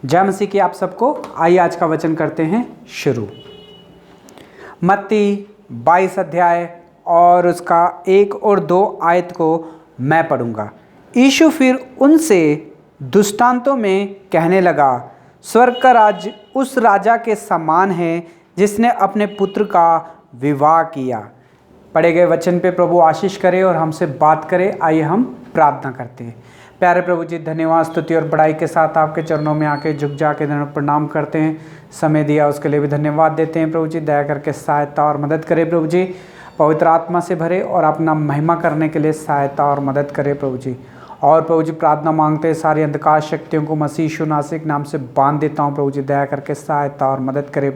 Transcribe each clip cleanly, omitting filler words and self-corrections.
जय मसीह की आप सबको। आइए आज का वचन करते हैं शुरू। मत्ती 22 अध्याय और उसका 1 और 2 आयत को मैं पढ़ूंगा। यीशु फिर उनसे दृष्टांतों में कहने लगा, स्वर्ग का राज्य उस राजा के समान है जिसने अपने पुत्र का विवाह किया। पढ़े गए वचन पे प्रभु आशीष करे और हमसे बात करे। आइए हम प्रार्थना करते हैं। प्यारे प्रभु जी, धन्यवाद, स्तुति और बड़ाई के साथ आपके चरणों में आके झुक जा के प्रणाम करते हैं। समय दिया उसके लिए भी धन्यवाद देते हैं। प्रभु जी, दया करके सहायता और मदद करें। प्रभु जी, पवित्र आत्मा से भरे और अपना महिमा करने के लिए सहायता और मदद करें। प्रभु जी, और प्रभु जी प्रार्थना मांगते हैं, सारी अंधकार शक्तियों को मसीह यीशु नासरी नाम से बांध देता हूँ। प्रभु जी, दया करके सहायता और मदद करें।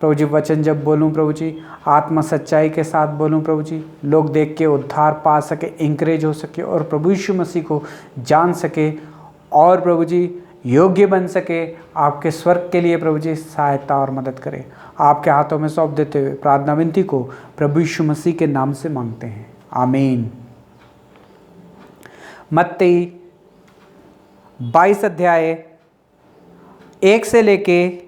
प्रभु जी, वचन जब बोलूँ प्रभु जी, आत्मा सच्चाई के साथ बोलूँ प्रभु जी, लोग देख के उद्धार पा सके, इंकरेज हो सके और प्रभु यीशु मसीह को जान सके और प्रभु जी योग्य बन सके आपके स्वर्ग के लिए। प्रभु जी सहायता और मदद करें। आपके हाथों में सौंप देते हुए प्रार्थना विनती को प्रभु यीशु मसीह के नाम से मांगते हैं, आमीन। मत्ती 22 अध्याय 1 से लेके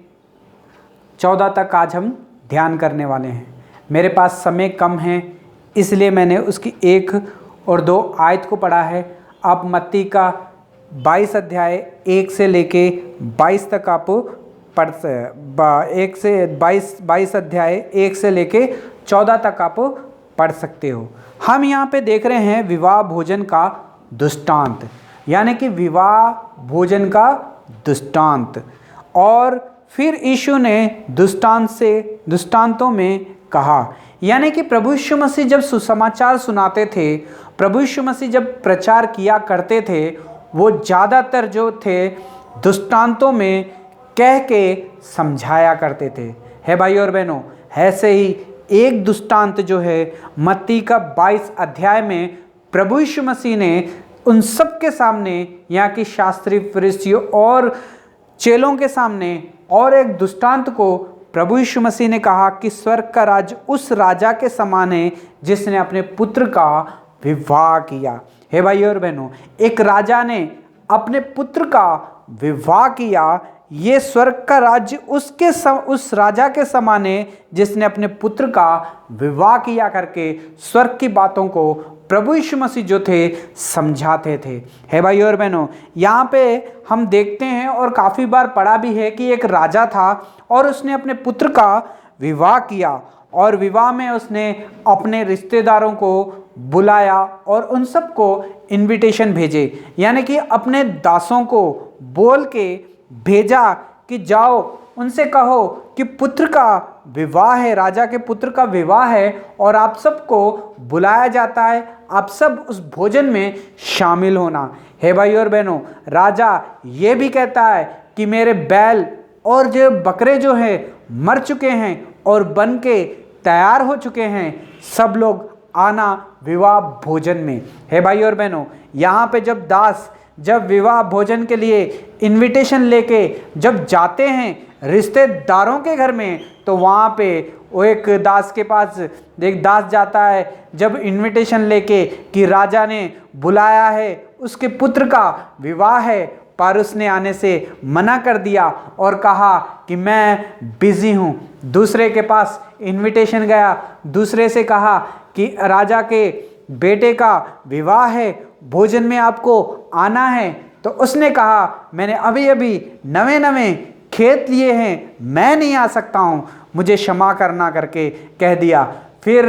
14 तक आज हम ध्यान करने वाले हैं। मेरे पास समय कम है इसलिए मैंने उसकी 1 और 2 आयत को पढ़ा है। आप मत्ती का 22 अध्याय 1 से लेके 22 तक आप पढ़ 1 से 22 अध्याय 1 से लेके 14 तक आप पढ़ सकते हो। हम यहाँ पे देख रहे हैं विवाह भोजन का दृष्टांत, यानी कि विवाह भोजन का दृष्टांत। और फिर यीशु ने दृष्टांतों में कहा, यानी कि प्रभु यीशु मसीह जब सुसमाचार सुनाते थे, प्रभु यीशु मसीह जब प्रचार किया करते थे, वो ज़्यादातर जो थे दृष्टांतों में कह के समझाया करते थे। है भाई और बहनों, ऐसे ही एक दृष्टांत जो है मत्ती का 22 अध्याय में प्रभु यीशु मसीह ने उन सब के सामने, यहाँ की शास्त्री फरीसियों और चेलों के सामने और एक दृष्टांत को प्रभु यीशु मसीह ने कहा कि स्वर्ग का राज्य उस राजा के समान है जिसने अपने पुत्र का विवाह किया। हे भाई और बहनों, एक राजा ने अपने पुत्र का विवाह किया। ये स्वर्ग का राज्य उस राजा के समान है जिसने अपने पुत्र का विवाह किया करके स्वर्ग की बातों को प्रभु यीशु मसीह जो थे समझाते थे। है भाई और बहनों, यहाँ पे हम देखते हैं और काफ़ी बार पढ़ा भी है कि एक राजा था और उसने अपने पुत्र का विवाह किया और विवाह में उसने अपने रिश्तेदारों को बुलाया और उन सबको इनविटेशन भेजे, यानी कि अपने दासों को बोल के भेजा कि जाओ उनसे कहो कि पुत्र का विवाह है, राजा के पुत्र का विवाह है और आप सबको बुलाया जाता है, आप सब उस भोजन में शामिल होना। है भाई और बहनों, राजा ये भी कहता है कि मेरे बैल और जो बकरे जो हैं मर चुके हैं और बन के तैयार हो चुके हैं, सब लोग आना विवाह भोजन में। है भाई और बहनों, यहाँ पे जब दास जब विवाह भोजन के लिए इनविटेशन लेके जब जाते हैं रिश्तेदारों के घर में, तो वहाँ पे वो एक दास के पास एक दास जाता है जब इनविटेशन लेके कि राजा ने बुलाया है, उसके पुत्र का विवाह है, पर उसने आने से मना कर दिया और कहा कि मैं बिजी हूँ। दूसरे के पास इनविटेशन गया, दूसरे से कहा कि राजा के बेटे का विवाह है, भोजन में आपको आना है, तो उसने कहा मैंने अभी अभी नवे खेत लिए हैं, मैं नहीं आ सकता हूँ, मुझे क्षमा करना करके कह दिया। फिर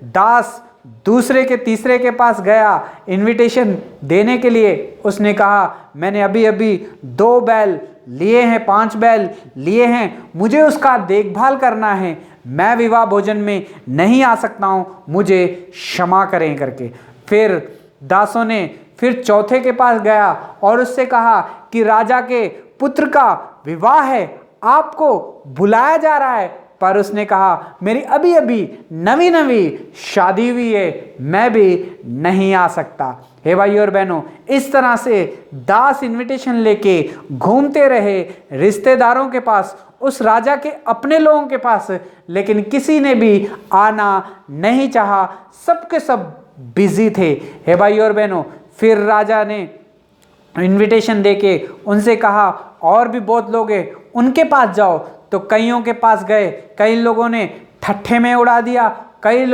दास दूसरे के तीसरे के पास गया इनविटेशन देने के लिए, उसने कहा मैंने अभी अभी 2 बैल लिए हैं, 5 बैल लिए हैं, मुझे उसका देखभाल करना है, मैं विवाह भोजन में नहीं आ सकता हूँ, मुझे क्षमा करें करके। फिर दासों ने फिर चौथे के पास गया और उससे कहा कि राजा के पुत्र का विवाह है, आपको बुलाया जा रहा है, पर उसने कहा मेरी अभी अभी नवी शादी हुई है, मैं भी नहीं आ सकता। हे भाई और बहनों, इस तरह से दास इनविटेशन लेके घूमते रहे रिश्तेदारों के पास, उस राजा के अपने लोगों के पास, लेकिन किसी ने भी आना नहीं चाहा, सबके सब बिजी थे। हे भाई और बहनों, फिर राजा ने इनविटेशन देके उनसे कहा और भी बहुत लोग हैं, उनके पास जाओ। तो कईयों के पास गए, कई लोगों ने ठट्ठे में उड़ा दिया, कई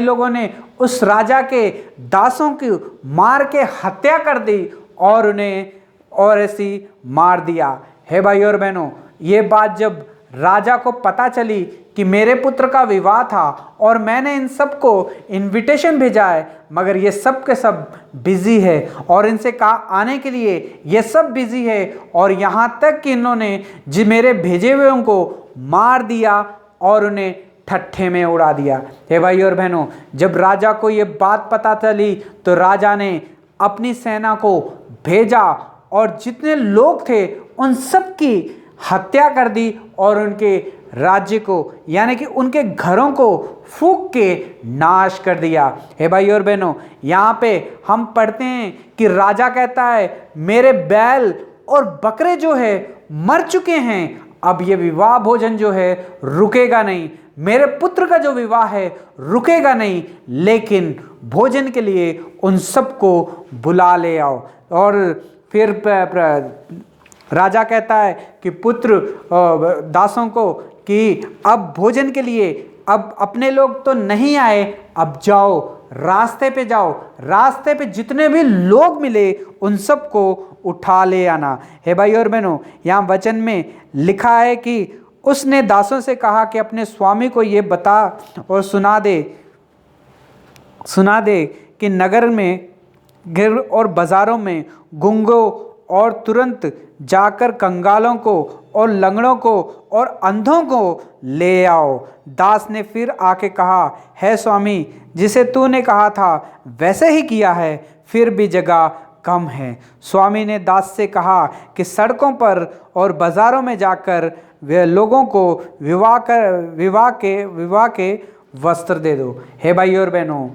लोगों ने उस राजा के दासों की मार के हत्या कर दी और उन्हें और ऐसी मार दिया। हे भाई और बहनों, ये बात जब राजा को पता चली कि मेरे पुत्र का विवाह था और मैंने इन सबको इनविटेशन भेजा है, मगर ये सब के सब बिजी है और इनसे कहा आने के लिए, ये सब बिजी है, और यहाँ तक कि इन्होंने जो मेरे भेजे हुए उनको मार दिया और उन्हें ठट्ठे में उड़ा दिया। हे भाई और बहनों, जब राजा को ये बात पता चली तो राजा ने अपनी सेना को भेजा और जितने लोग थे उन सब की हत्या कर दी और उनके राज्य को यानी कि उनके घरों को फूंक के नाश कर दिया। हे भाई और बहनों, यहाँ पे हम पढ़ते हैं कि राजा कहता है मेरे बैल और बकरे जो है मर चुके हैं, अब ये विवाह भोजन जो है रुकेगा नहीं, मेरे पुत्र का जो विवाह है रुकेगा नहीं, लेकिन भोजन के लिए उन सबको बुला ले आओ। और फिर राजा कहता है कि पुत्र दासों को कि अब भोजन के लिए अब अपने लोग तो नहीं आए, अब जाओ रास्ते पे जाओ, रास्ते पे जितने भी लोग मिले उन सबको उठा ले आना। हे भाई और बहनों, यहाँ वचन में लिखा है कि उसने दासों से कहा कि अपने स्वामी को ये बता और सुना दे कि नगर में गिर और बाजारों में गूंगों और तुरंत जाकर कंगालों को और लंगड़ों को और अंधों को ले आओ। दास ने फिर आके कहा, है स्वामी, जिसे तूने कहा था वैसे ही किया है, फिर भी जगह कम है। स्वामी ने दास से कहा कि सड़कों पर और बाजारों में जाकर वे लोगों को विवाह के वस्त्र दे दो। हे भाई और बहनों,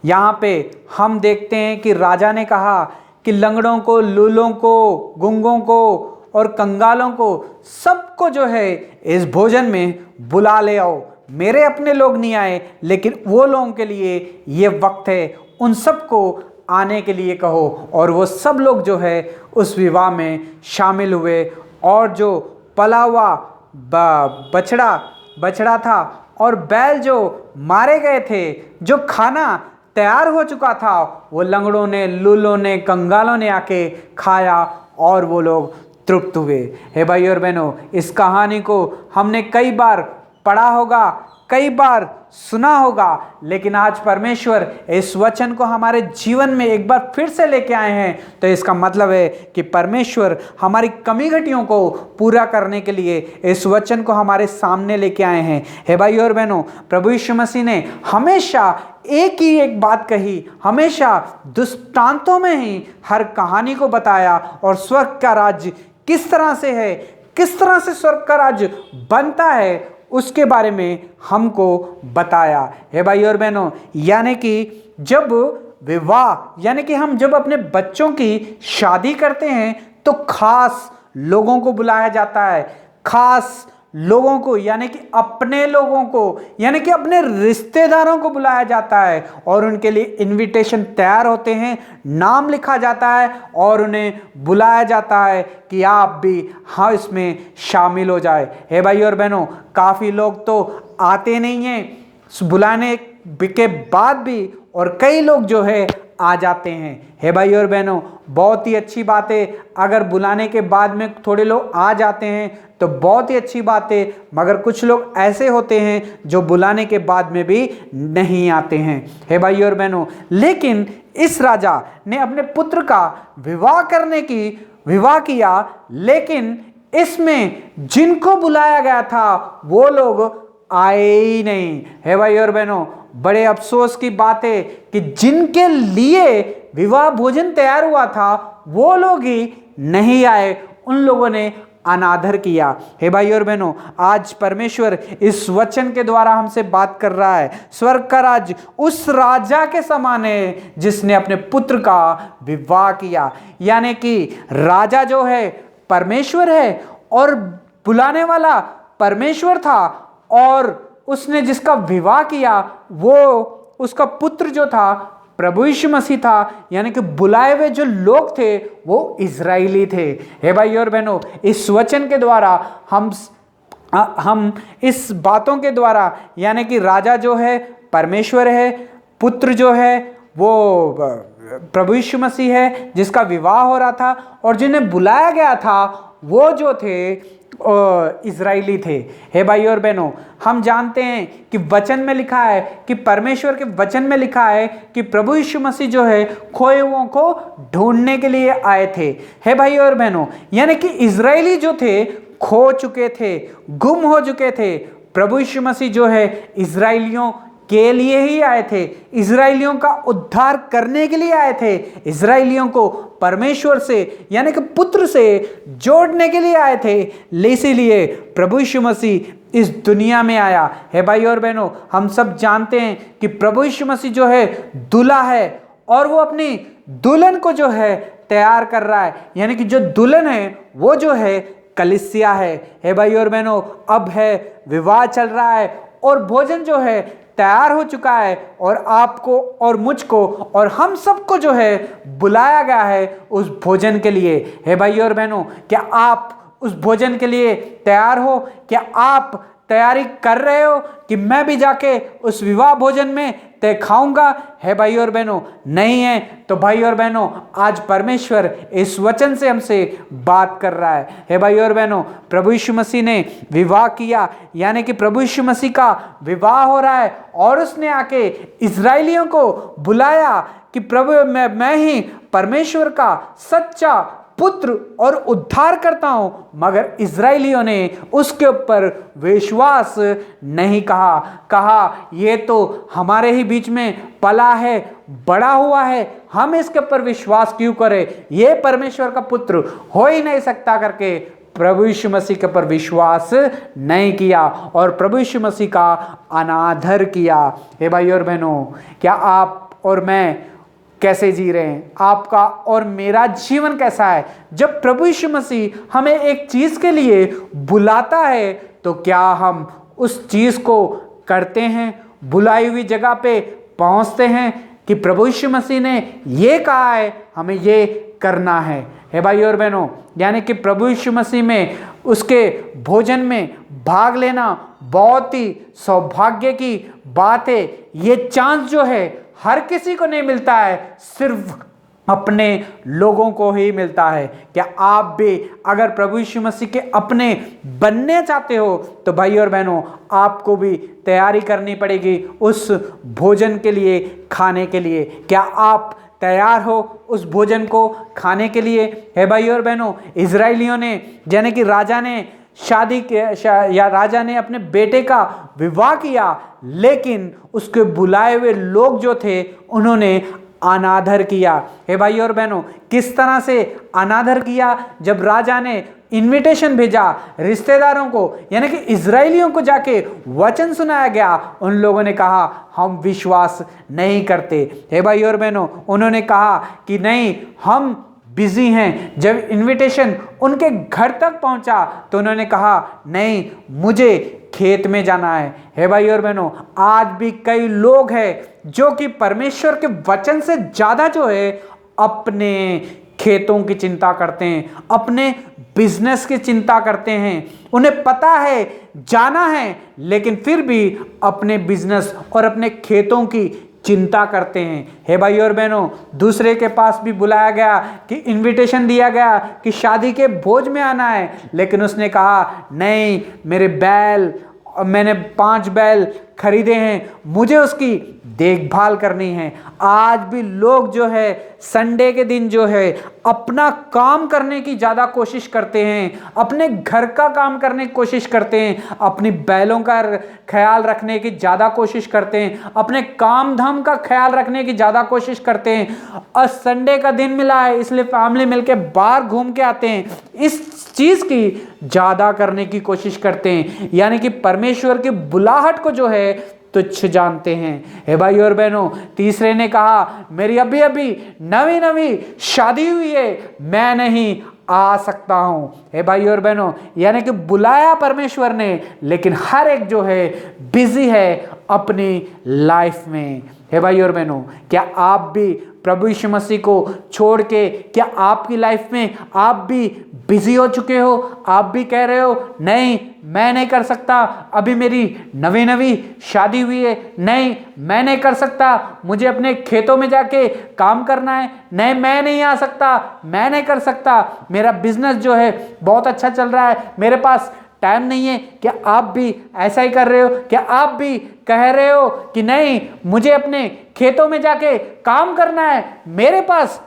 यहाँ पे हम देखते हैं कि राजा ने कहा कि लंगड़ों को, लूलों को, गूंगों को और कंगालों को सबको जो है इस भोजन में बुला ले आओ। मेरे अपने लोग नहीं आए, लेकिन वो लोगों के लिए ये वक्त है, उन सबको आने के लिए कहो। और वो सब लोग जो है उस विवाह में शामिल हुए और जो पला हुआ बछड़ा था और बैल जो मारे गए थे, जो खाना तैयार हो चुका था, वो लंगड़ों ने, लूलों ने, कंगालों ने आके खाया और वो लोग तृप्त हुए। हे भाई और बहनों, इस कहानी को हमने कई बार पढ़ा होगा, कई बार सुना होगा, लेकिन आज परमेश्वर इस वचन को हमारे जीवन में एक बार फिर से लेके आए हैं। तो इसका मतलब है कि परमेश्वर हमारी कमी घटियों को पूरा करने के लिए इस वचन को हमारे सामने लेके आए हैं। हे भाई और बहनों, प्रभु यीशु मसीह ने हमेशा एक ही एक बात कही, हमेशा दृष्टांतों में ही हर कहानी को बताया और स्वर्ग का राज्य किस तरह से है, किस तरह से स्वर्ग का राज्य बनता है, उसके बारे में हमको बताया। हे भाई और बहनों, यानी कि जब विवाह यानी कि हम जब अपने बच्चों की शादी करते हैं तो खास लोगों को बुलाया जाता है, खास लोगों को यानी कि अपने लोगों को यानी कि अपने रिश्तेदारों को बुलाया जाता है और उनके लिए इनविटेशन तैयार होते हैं, नाम लिखा जाता है और उन्हें बुलाया जाता है कि आप भी हाँ इसमें शामिल हो जाए। हे भाई और बहनों, काफ़ी लोग तो आते नहीं हैं बुलाने के बाद भी, और कई लोग जो है आ जाते हैं। हे भाई और बहनों, बहुत ही अच्छी बात है अगर बुलाने के बाद में थोड़े लोग आ जाते हैं तो बहुत ही अच्छी बात है, मगर कुछ लोग ऐसे होते हैं जो बुलाने के बाद में भी नहीं आते हैं। हे भाई और बहनों, लेकिन इस राजा ने अपने पुत्र का विवाह किया, लेकिन इसमें जिनको बुलाया गया था वो लोग आए ही नहीं। हे भाई और बहनों, बड़े अफसोस की बात है कि जिनके लिए विवाह भोजन तैयार हुआ था वो लोग ही नहीं आए, उन लोगों ने अनादर किया। हे भाई और बहनों, आज परमेश्वर इस वचन के द्वारा हमसे बात कर रहा है। स्वर्ग का राज्य उस राजा के समान है जिसने अपने पुत्र का विवाह किया, यानी कि राजा जो है परमेश्वर है और बुलाने वाला परमेश्वर था, और उसने जिसका विवाह किया वो उसका पुत्र जो था प्रभु यीशु मसीह था, यानी कि बुलाए हुए जो लोग थे वो इजराइली थे। हे भाई और बहनों, इस वचन के द्वारा हम इस बातों के द्वारा, यानी कि राजा जो है परमेश्वर है, पुत्र जो है वो प्रभु यीशु मसीह है जिसका विवाह हो रहा था, और जिन्हें बुलाया गया था वो जो थे इजराइली थे। हे भाई और बहनों, हम जानते हैं कि वचन में लिखा है कि परमेश्वर के वचन में लिखा है कि प्रभु यीशु मसीह जो है खोए हुओं को ढूंढने के लिए आए थे। हे भाई और बहनों, यानी कि इजराइली जो थे खो चुके थे, गुम हो चुके थे। प्रभु यीशु मसीह जो है इजराइलियों के लिए ही आए थे, इजराइलियों का उद्धार करने के लिए आए थे, इजराइलियों को परमेश्वर से यानी कि पुत्र से जोड़ने के लिए आए थे। इसीलिए प्रभु यीशु मसीह इस दुनिया में आया। है भाई और बहनों, हम सब जानते हैं कि प्रभु यीशु मसीह जो है दूल्हा है और वो अपनी दुल्हन को जो है तैयार कर रहा है, यानी कि जो दुल्हन है वो जो है कलीसिया है। हे भाई और बहनों, अब है विवाह चल रहा है और भोजन जो है तैयार हो चुका है, और आपको और मुझको और हम सबको जो है बुलाया गया है उस भोजन के लिए। हे भाई और बहनों, क्या आप उस भोजन के लिए तैयार हो? क्या आप तैयारी कर रहे हो कि मैं भी जाके उस विवाह भोजन में तय खाऊंगा? है भाई और बहनों, नहीं है तो भाई और बहनों, आज परमेश्वर इस वचन से हमसे बात कर रहा है। हे भाई और बहनों, प्रभु यीशु मसीह ने विवाह किया, यानी कि प्रभु यीशु मसीह का विवाह हो रहा है, और उसने आके इजराइलियों को बुलाया कि प्रभु मैं ही परमेश्वर का सच्चा पुत्र और उद्धार करता हूं। मगर इजराइलियों ने उसके ऊपर विश्वास नहीं कहा ये तो हमारे ही बीच में पला है, बड़ा हुआ है, हम इसके ऊपर विश्वास क्यों करें, ये परमेश्वर का पुत्र हो ही नहीं सकता करके प्रभु यीशु मसीह के ऊपर विश्वास नहीं किया और प्रभु यीशु मसीह का अनादर किया। हे भाई और बहनों, क्या आप और मैं कैसे जी रहे हैं? आपका और मेरा जीवन कैसा है? जब प्रभु यीशु मसीह हमें एक चीज के लिए बुलाता है तो क्या हम उस चीज को करते हैं? बुलाई हुई जगह पे पहुंचते हैं कि प्रभु यीशु मसीह ने ये कहा है, हमें ये करना है। हे भाई और बहनों, यानी कि प्रभु यीशु मसीह में उसके भोजन में भाग लेना बहुत ही सौभाग्य की बात है। ये चांस जो है हर किसी को नहीं मिलता है, सिर्फ अपने लोगों को ही मिलता है। क्या आप भी अगर प्रभु यीशु मसीह के अपने बनने चाहते हो तो भाई और बहनों, आपको भी तैयारी करनी पड़ेगी उस भोजन के लिए, खाने के लिए। क्या आप तैयार हो उस भोजन को खाने के लिए? है भाई और बहनों, इजराइलियों ने, यानी कि राजा ने राजा ने अपने बेटे का विवाह किया, लेकिन उसके बुलाए हुए लोग जो थे उन्होंने अनादर किया। हे भाई और बहनों, किस तरह से अनादर किया? जब राजा ने इनविटेशन भेजा रिश्तेदारों को, यानी कि इजराइलियों को जाके वचन सुनाया गया, उन लोगों ने कहा हम विश्वास नहीं करते। हे भाई और बहनों, उन्होंने कहा कि नहीं, हम बिजी हैं। जब इनविटेशन उनके घर तक पहुंचा तो उन्होंने कहा नहीं, मुझे खेत में जाना है। हे भाई और बहनों, आज भी कई लोग हैं जो कि परमेश्वर के वचन से ज्यादा जो है अपने खेतों की चिंता करते हैं, अपने बिजनेस की चिंता करते हैं। उन्हें पता है जाना है, लेकिन फिर भी अपने बिजनेस और अपने खेतों की चिंता करते हैं। हे भाई और बहनों, दूसरे के पास भी बुलाया गया कि इनविटेशन दिया गया कि शादी के भोज में आना है, लेकिन उसने कहा नहीं, मेरे बैल, मैंने 5 बैल खरीदे हैं, मुझे उसकी देखभाल करनी है। आज भी लोग जो है संडे के दिन जो है अपना काम करने की ज़्यादा कोशिश करते हैं, अपने घर का काम करने की कोशिश करते हैं, अपनी बैलों का ख्याल रखने की ज़्यादा कोशिश करते हैं, अपने काम धाम का ख्याल रखने की ज़्यादा कोशिश करते हैं। और संडे का दिन मिला है इसलिए फैमिली मिलके बाहर घूम के आते हैं, इस चीज़ की ज़्यादा करने की कोशिश करते हैं, यानी कि परमेश्वर की बुलाहट को जो है तुच्छ जानते हैं। हे भाई और बहनों, तीसरे ने कहा मेरी अभी अभी नवी शादी हुई है, मैं नहीं आ सकता हूं। हे भाई और बहनों, यानी कि बुलाया परमेश्वर ने, लेकिन हर एक जो है बिजी है अपनी लाइफ में। हे भाई और बहनों, क्या आप भी प्रभु यीशु मसीह को छोड़ के, क्या आपकी लाइफ में आप भी बिजी हो चुके हो? आप भी कह रहे हो नहीं मैं नहीं कर सकता, अभी मेरी नवी नवी शादी हुई है, नहीं मैं नहीं कर सकता, मुझे अपने खेतों में जाके काम करना है, नहीं मैं नहीं आ सकता, मैं नहीं कर सकता, मेरा बिजनेस जो है बहुत अच्छा चल रहा है, मेरे पास टाइम नहीं है। क्या आप भी ऐसा ही कर रहे हो? क्या आप भी कह रहे हो कि नहीं मुझे अपने खेतों में जाके काम करना है, मेरे पास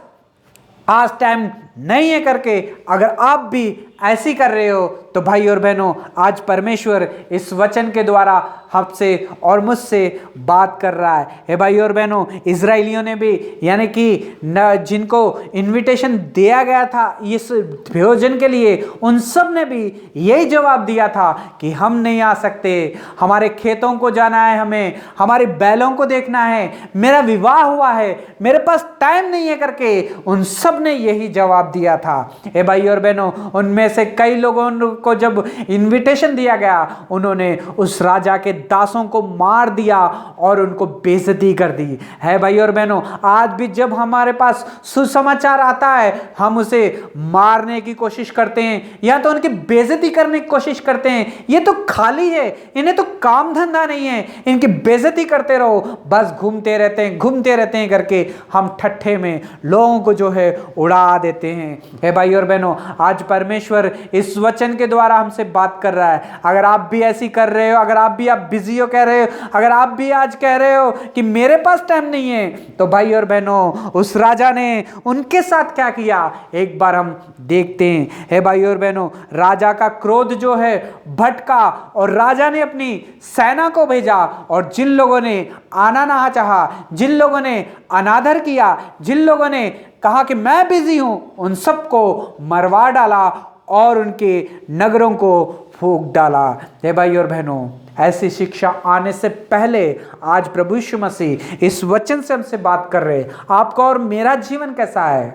आज टाइम नहीं है करके? अगर आप भी ऐसी कर रहे हो तो भाई और बहनों, आज परमेश्वर इस वचन के द्वारा हमसे और मुझसे बात कर रहा है। हे भाई और बहनों, इजराइलियों ने भी, यानी कि जिनको इनविटेशन दिया गया था इस भोजन के लिए, उन सब ने भी यही जवाब दिया था कि हम नहीं आ सकते, हमारे खेतों को जाना है, हमें हमारे बैलों को देखना है, मेरा विवाह हुआ है, मेरे पास टाइम नहीं है करके उन सब ने यही जवाब दिया था। हे भाई और बहनों, उनमें से कई लोगों को जब इनविटेशन दिया गया, उन्होंने उस राजा के दासों को मार दिया और उनको बेइज्जती कर दी। है भाई और बहनों, आज भी जब हमारे पास सुसमाचार आता है, हम उसे मारने की कोशिश करते हैं या तो उनकी बेइज्जती करने की कोशिश करते हैं। ये तो खाली है, इन्हें तो काम धंधा नहीं है, इनकी बेइज्जती करते रहो, बस घूमते रहते हैं करके हम ठट्ठे में लोगों को जो है उड़ा देते हैं। हे भाई और बहनों, आज परमेश्वर इस वचन के द्वारा हमसे बात कर रहा है। अगर आप भी ऐसी कर रहे हो, अगर आप बिजी हो कह रहे हो, अगर आप भी आज कह रहे हो कि मेरे पास टाइम नहीं है, तो भाई और बहनों, उस राजा ने उनके साथ क्या किया एक बार हम देखते हैं। हे भाई और बहनों, राजा का क्रोध जो है भटका और राजा ने अपनी सेना को भेजा और जिन लोगों ने आना ना चाहा, जिन लोगों ने अनादर किया, जिन लोगों ने कहा कि मैं बिजी हूं, उन सबको मरवा डाला और उनके नगरों को फूंक डाला। हे भाई और बहनों, ऐसी शिक्षा आने से पहले आज प्रभु यीशु मसीह इस वचन से हमसे बात कर रहे हैं। आपका और मेरा जीवन कैसा है?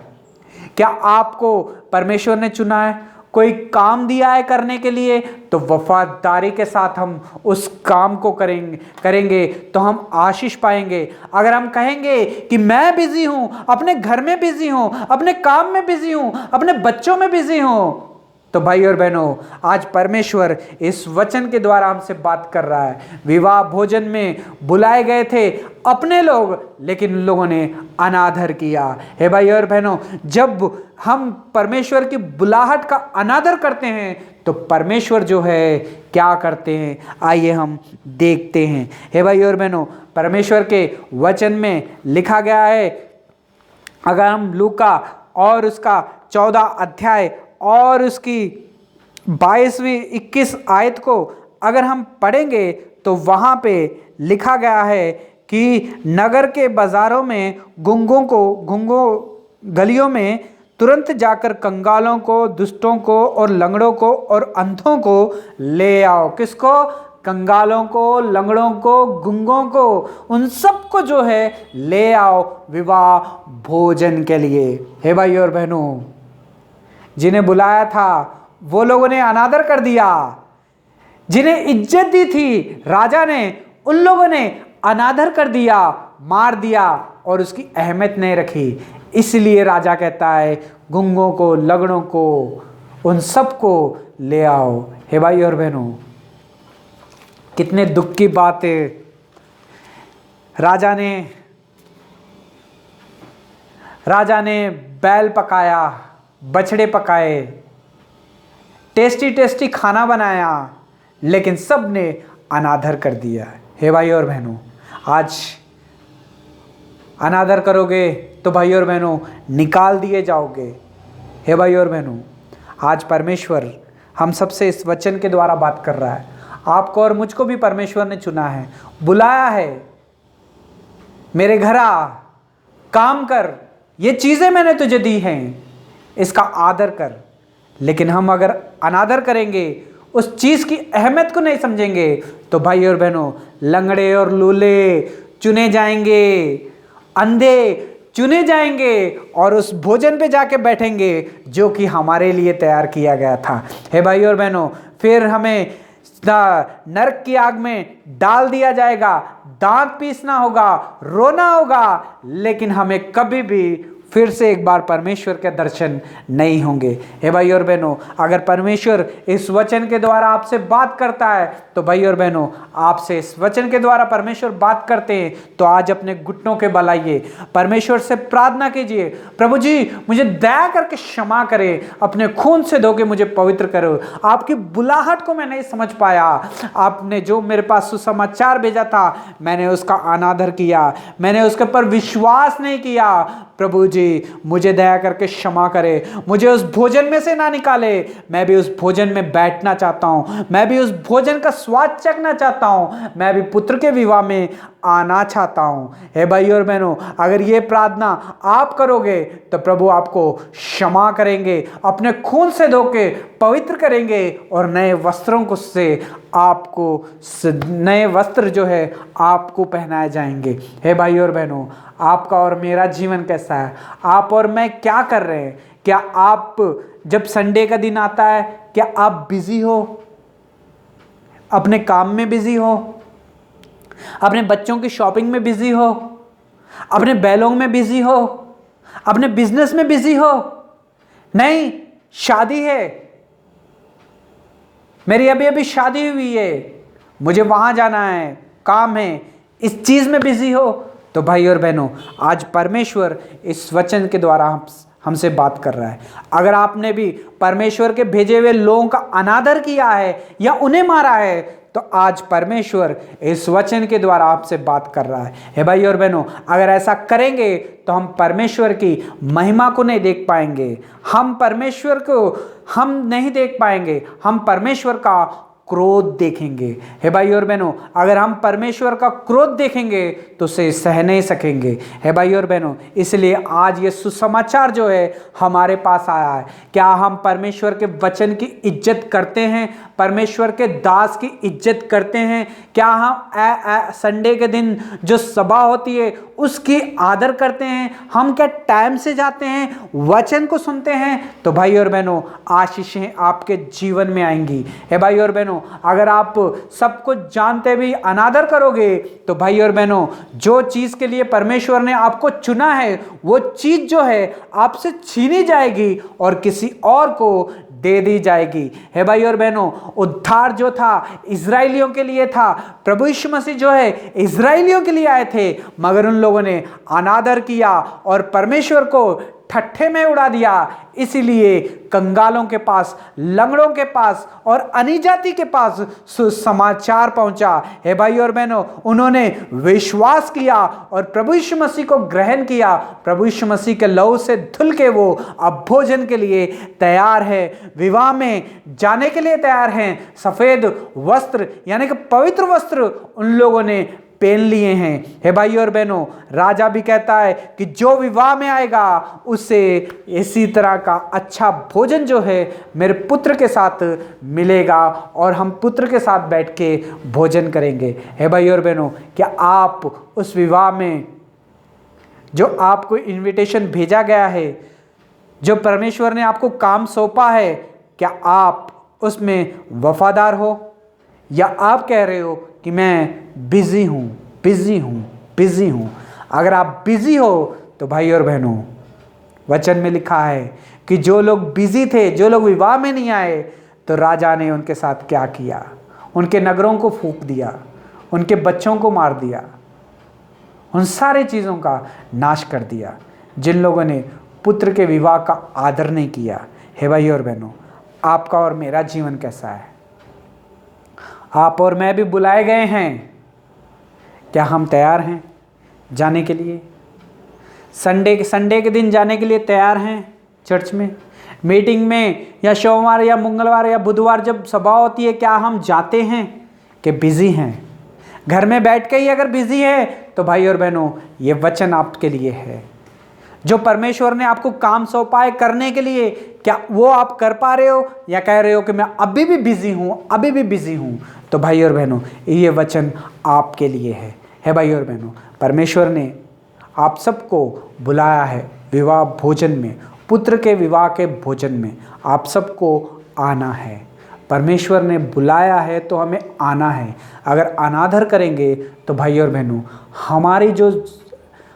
क्या आपको परमेश्वर ने चुना है, कोई काम दिया है करने के लिए, तो वफादारी के साथ हम उस काम को करेंगे तो हम आशीष पाएंगे। अगर हम कहेंगे कि मैं बिजी हूं, अपने घर में बिजी हूं, अपने काम में बिजी हूं, अपने बच्चों में बिजी हूं, तो भाई और बहनों, आज परमेश्वर इस वचन के द्वारा हमसे बात कर रहा है। विवाह भोजन में बुलाए गए थे अपने लोग, लेकिन उन लोगों ने अनादर किया। हे भाई और बहनों, जब हम परमेश्वर की बुलाहट का अनादर करते हैं तो परमेश्वर जो है क्या करते हैं, आइए हम देखते हैं। हे भाई और बहनों, परमेश्वर के वचन में लिखा गया है, अगर हम लूका और उसका 14 अध्याय और उसकी 22वीं 21 आयत को अगर हम पढ़ेंगे तो वहाँ पे लिखा गया है कि नगर के बाज़ारों में गूंगों गलियों में तुरंत जाकर कंगालों को, दुष्टों को और लंगड़ों को और अंधों को ले आओ। किसको? कंगालों को, लंगड़ों को, गूंगों को, उन सबको जो है ले आओ विवाह भोजन के लिए। हे भाई और बहनों, जिन्हें बुलाया था वो लोगों ने अनादर कर दिया, जिन्हें इज्जत दी थी राजा ने, उन लोगों ने अनादर कर दिया, मार दिया और उसकी अहमियत नहीं रखी। इसलिए राजा कहता है गूंगों को, लंगड़ों को, उन सबको ले आओ। हे भाई और बहनों, कितने दुख की बात है। राजा ने बैल पकाया, बछड़े पकाए, टेस्टी खाना बनाया, लेकिन सब ने अनादर कर दिया। हे भाई और बहनों, आज अनादर करोगे तो भाई और बहनों निकाल दिए जाओगे। हे भाई और बहनों, आज परमेश्वर हम सबसे इस वचन के द्वारा बात कर रहा है। आपको और मुझको भी परमेश्वर ने चुना है, बुलाया है, मेरे घर आ, काम कर, ये चीज़ें मैंने तुझे दी हैं, इसका आदर कर। लेकिन हम अगर अनादर करेंगे, उस चीज़ की अहमियत को नहीं समझेंगे, तो भाई और बहनों लंगड़े और लूले चुने जाएंगे, अंधे चुने जाएंगे और उस भोजन पे जाके बैठेंगे जो कि हमारे लिए तैयार किया गया था। हे भाई और बहनों, फिर हमें नरक की आग में डाल दिया जाएगा, दांत पीसना होगा, रोना होगा, लेकिन हमें कभी भी फिर से एक बार परमेश्वर के दर्शन नहीं होंगे। हे भाई और बहनों, अगर परमेश्वर इस वचन के द्वारा आपसे बात करता है तो भाई और बहनों, आपसे इस वचन के द्वारा परमेश्वर बात करते हैं तो आज अपने घुटनों के बल आइए, परमेश्वर से प्रार्थना कीजिए, प्रभु जी मुझे दया करके क्षमा करे, अपने खून से धो के मुझे पवित्र करो। आपकी बुलाहट को मैं नहीं समझ पाया, आपने जो मेरे पास सुसमाचार भेजा था मैंने उसका अनादर किया, मैंने उसके ऊपर विश्वास नहीं किया। प्रभु जी मुझे दया करके क्षमा करे, मुझे उस भोजन में से ना निकाले, मैं भी उस भोजन में बैठना चाहता हूं, मैं भी उस भोजन का स्वाद चखना चाहता हूं, मैं भी पुत्र के विवाह में आना चाहता हूं। हे भाई और बहनों, अगर ये प्रार्थना आप करोगे तो प्रभु आपको क्षमा करेंगे, अपने खून से धो के पवित्र करेंगे और नए वस्त्रों को से आपको नए वस्त्र जो है आपको पहनाए जाएंगे। हे भाई और बहनों, आपका और मेरा जीवन कैसा है? आप और मैं क्या कर रहे हैं? क्या आप जब संडे का दिन आता है क्या आप बिजी हो? अपने काम में बिजी हो? अपने बच्चों की शॉपिंग में बिजी हो? अपने बैलों में बिजी हो? अपने बिजनेस में बिजी हो? नहीं, शादी है, मेरी अभी अभी शादी हुई है, मुझे वहां जाना है, काम है, इस चीज में बिजी हो तो भाई और बहनों, आज परमेश्वर इस वचन के द्वारा हमसे बात कर रहा है। अगर आपने भी परमेश्वर के भेजे हुए लोगों का अनादर किया है या उन्हें मारा है तो आज परमेश्वर इस वचन के द्वारा आपसे बात कर रहा है। हे भाई और बहनों, अगर ऐसा करेंगे तो हम परमेश्वर की महिमा को नहीं देख पाएंगे, हम परमेश्वर को हम नहीं देख पाएंगे, हम परमेश्वर का क्रोध देखेंगे। हे भाई और बहनों, अगर हम परमेश्वर का क्रोध देखेंगे तो उसे सह नहीं सकेंगे। हे भाई और बहनों, इसलिए आज ये सुसमाचार जो है हमारे पास आया है। क्या हम परमेश्वर के वचन की इज्जत करते हैं? परमेश्वर के दास की इज्जत करते हैं? क्या हम संडे के दिन जो सभा होती है उसकी आदर करते हैं? हम क्या टाइम से जाते हैं, वचन को सुनते हैं? तो भाई और बहनों, आशीषें आपके जीवन में आएंगी। हे भाई और बहनों, अगर आप सब कुछ जानते भी अनादर करोगे तो भाई और बहनों, जो चीज के लिए परमेश्वर ने आपको चुना है वो चीज जो है आपसे छीनी जाएगी और किसी और को दे दी जाएगी। हे भाई और बहनों, उद्धार जो था इजराइलियों के लिए था, प्रभु यीशु मसीह जो है इजराइलियों के लिए आए थे, मगर उन लोगों ने अनादर किया और परमेश्वर को ठट्ठे में उड़ा दिया। इसीलिए कंगालों के पास, लंगड़ों के पास और अनिजाति के पास सुसमाचार पहुंचा। हे भाई और बहनों, उन्होंने विश्वास किया और प्रभु यीशु मसीह को ग्रहण किया। प्रभु यीशु मसीह के लहू से धुल के वो अब भोजन के लिए तैयार है, विवाह में जाने के लिए तैयार हैं। सफेद वस्त्र यानी कि पवित्र वस्त्र उन लोगों ने पहन लिए हैं। हे भाई और बहनों, राजा भी कहता है कि जो विवाह में आएगा उसे इसी तरह का अच्छा भोजन जो है मेरे पुत्र के साथ मिलेगा और हम पुत्र के साथ बैठ के भोजन करेंगे। हे भाई और बहनों, क्या आप उस विवाह में जो आपको इनविटेशन भेजा गया है, जो परमेश्वर ने आपको काम सौंपा है, क्या आप उसमें वफादार हो? या आप कह रहे हो कि मैं बिजी हूं? अगर आप बिजी हो तो भाई और बहनों, वचन में लिखा है कि जो लोग बिजी थे, जो लोग विवाह में नहीं आए, तो राजा ने उनके साथ क्या किया? उनके नगरों को फूंक दिया, उनके बच्चों को मार दिया, उन सारी चीज़ों का नाश कर दिया जिन लोगों ने पुत्र के विवाह का आदर नहीं किया। हे भाई और बहनों, आपका और मेरा जीवन कैसा है? आप और मैं भी बुलाए गए हैं। क्या हम तैयार हैं जाने के लिए? संडे के दिन जाने के लिए तैयार हैं चर्च में, मीटिंग में, या सोमवार या मंगलवार या बुधवार जब सभा होती है, क्या हम जाते हैं कि बिजी हैं? घर में बैठ के ही अगर बिजी है तो भाई और बहनों, ये वचन आपके लिए है। जो परमेश्वर ने आपको काम सौंपा है करने के लिए, क्या वो आप कर पा रहे हो या कह रहे हो कि मैं अभी भी बिजी हूं? तो भाई और बहनों, ये वचन आपके लिए है। भाई और बहनों, परमेश्वर ने आप सबको बुलाया है विवाह भोजन में, पुत्र के विवाह के भोजन में आप सबको आना है। परमेश्वर ने बुलाया है तो हमें आना है। अगर अनादर करेंगे तो भाई और बहनों,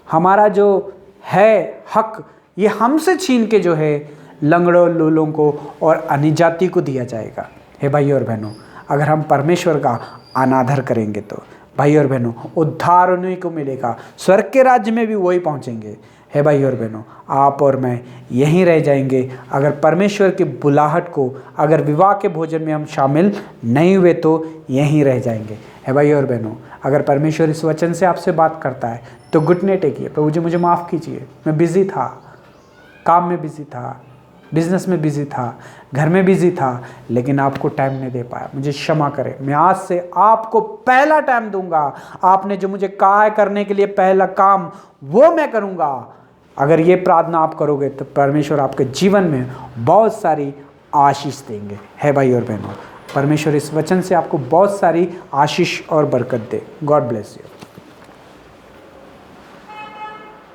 हमारा जो है हक, ये हमसे छीन के जो है लंगड़ों, लूलों को और अन्यजाति को दिया जाएगा। हे भाई और बहनों, अगर हम परमेश्वर का अनादर करेंगे तो भाई और बहनों उद्धार उन्हीं को मिलेगा, स्वर्ग के राज्य में भी वही पहुंचेंगे। हे भाई और बहनों, आप और मैं यहीं रह जाएंगे अगर परमेश्वर की बुलाहट को, अगर विवाह के भोजन में हम शामिल नहीं हुए तो यहीं रह जाएंगे। हे भाई और बहनों, अगर परमेश्वर इस वचन से आपसे बात करता है तो घुटने टेकिए, प्रभु जी मुझे माफ़ कीजिए, मैं बिज़ी था, काम में बिज़ी था, बिजनेस में बिज़ी था, घर में बिज़ी था, लेकिन आपको टाइम नहीं दे पाया, मुझे क्षमा करें। मैं आज से आपको पहला टाइम दूंगा। आपने जो मुझे कहा है करने के लिए पहला काम, वो मैं करूंगा। अगर ये प्रार्थना आप करोगे तो परमेश्वर आपके जीवन में बहुत सारी आशीष देंगे। है भाई और बहनों, परमेश्वर इस वचन से आपको बहुत सारी आशीष और बरकत दे। God bless you.